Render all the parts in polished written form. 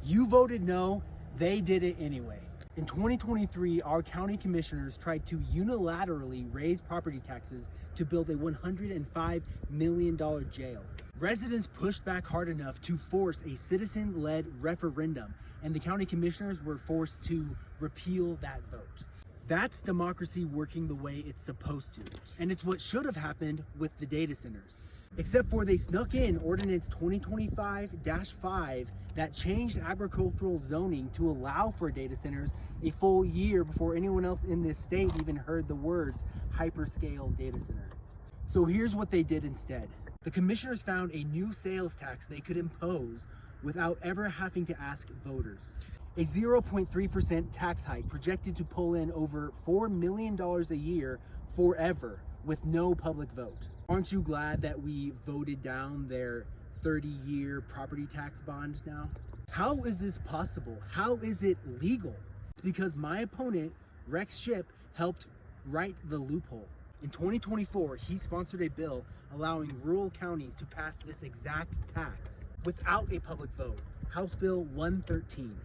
You voted no, they did it anyway. In 2023, our county commissioners tried to unilaterally raise property taxes to build a $105 million jail. Residents pushed back hard enough to force a citizen-led referendum, and the county commissioners were forced to repeal that vote. That's democracy working the way it's supposed to, and it's what should have happened with the data centers. Except for they snuck in Ordinance 2025-5 that changed agricultural zoning to allow for data centers a full year before anyone else in this state even heard the words hyperscale data center. So here's what they did instead. The commissioners found a new sales tax they could impose without ever having to ask voters. A 0.3% tax hike projected to pull in over $4 million a year forever with no public vote. Aren't you glad that we voted down their 30-year property tax bond now? How is this possible? How is it legal? It's because my opponent, Rex Shipp, helped write the loophole. In 2024, he sponsored a bill allowing rural counties to pass this exact tax without a public vote, House Bill 113.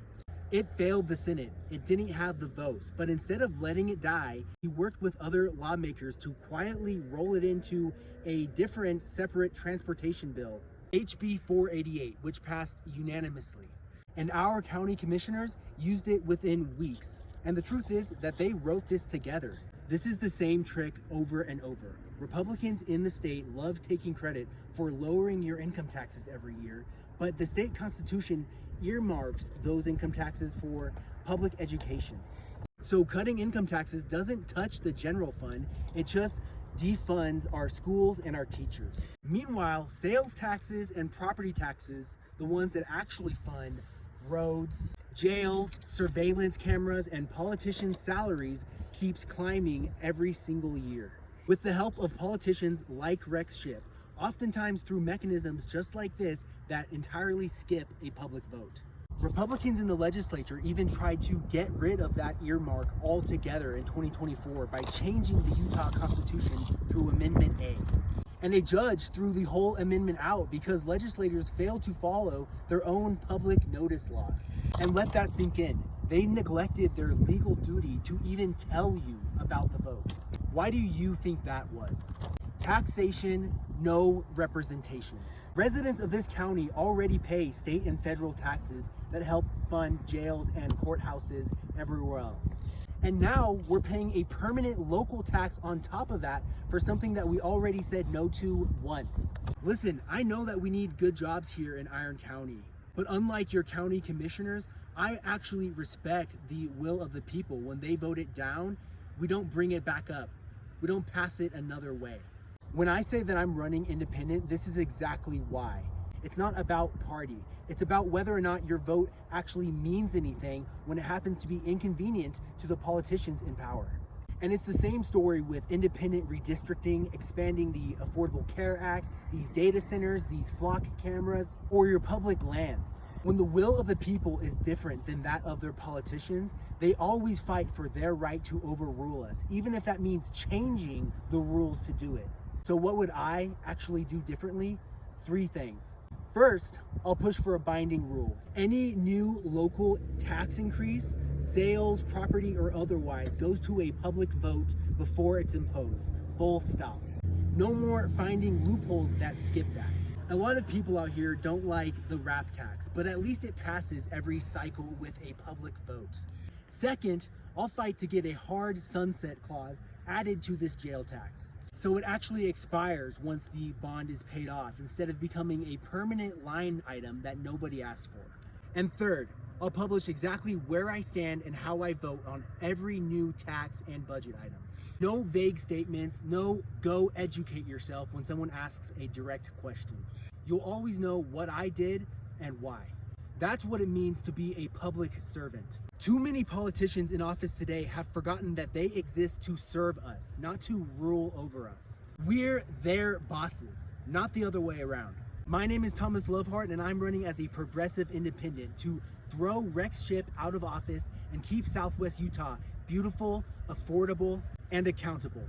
It failed the Senate. It didn't have the votes, but instead of letting it die, he worked with other lawmakers to quietly roll it into a different, separate transportation bill, HB 488, which passed unanimously. And our county commissioners used it within weeks. And the truth is that they wrote this together. This is the same trick over and over. Republicans in the state love taking credit for lowering your income taxes every year, but the state constitution earmarks those income taxes for public education. So cutting income taxes doesn't touch the general fund, it just defunds our schools and our teachers. Meanwhile, sales taxes and property taxes, the ones that actually fund roads, jails, surveillance cameras, and politicians' salaries, keeps climbing every single year. With the help of politicians like Rex Shipp, oftentimes through mechanisms just like this that entirely skip a public vote. Republicans in the legislature even tried to get rid of that earmark altogether in 2024 by changing the Utah Constitution through Amendment A. And a judge threw the whole amendment out because legislators failed to follow their own public notice law. And let that sink in. They neglected their legal duty to even tell you about the vote. Why do you think that was? Taxation, no representation. Residents of this county already pay state and federal taxes that help fund jails and courthouses everywhere else. And now we're paying a permanent local tax on top of that for something that we already said no to once. Listen, I know that we need good jobs here in Iron County, but unlike your county commissioners, I actually respect the will of the people. When they vote it down, we don't bring it back up. We don't pass it another way. When I say that I'm running independent, this is exactly why. It's not about party. It's about whether or not your vote actually means anything when it happens to be inconvenient to the politicians in power. And it's the same story with independent redistricting, expanding the Affordable Care Act, these data centers, these flock cameras, or your public lands. When the will of the people is different than that of their politicians, they always fight for their right to overrule us, even if that means changing the rules to do it. So what would I actually do differently? 3 things. First, I'll push for a binding rule. Any new local tax increase, sales, property, or otherwise, goes to a public vote before it's imposed. Full stop. No more finding loopholes that skip that. A lot of people out here don't like the wrap tax, but at least it passes every cycle with a public vote. Second, I'll fight to get a hard sunset clause added to this jail tax, so it actually expires once the bond is paid off instead of becoming a permanent line item that nobody asked for. And third, I'll publish exactly where I stand and how I vote on every new tax and budget item. No vague statements, no go educate yourself when someone asks a direct question. You'll always know what I did and why. That's what it means to be a public servant. Too many politicians in office today have forgotten that they exist to serve us, not to rule over us. We're their bosses, not the other way around. My name is Thomas Lovehart, and I'm running as a progressive independent to throw Rex Shipp out of office and keep Southwest Utah beautiful, affordable, and accountable.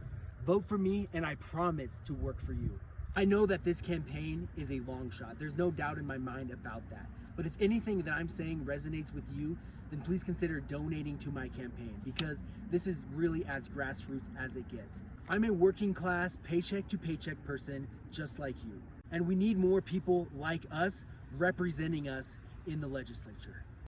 Vote for me, and I promise to work for you. I know that this campaign is a long shot. There's no doubt in my mind about that. But if anything that I'm saying resonates with you, then please consider donating to my campaign, because this is really as grassroots as it gets. I'm a working class, paycheck to paycheck person just like you. And we need more people like us representing us in the legislature.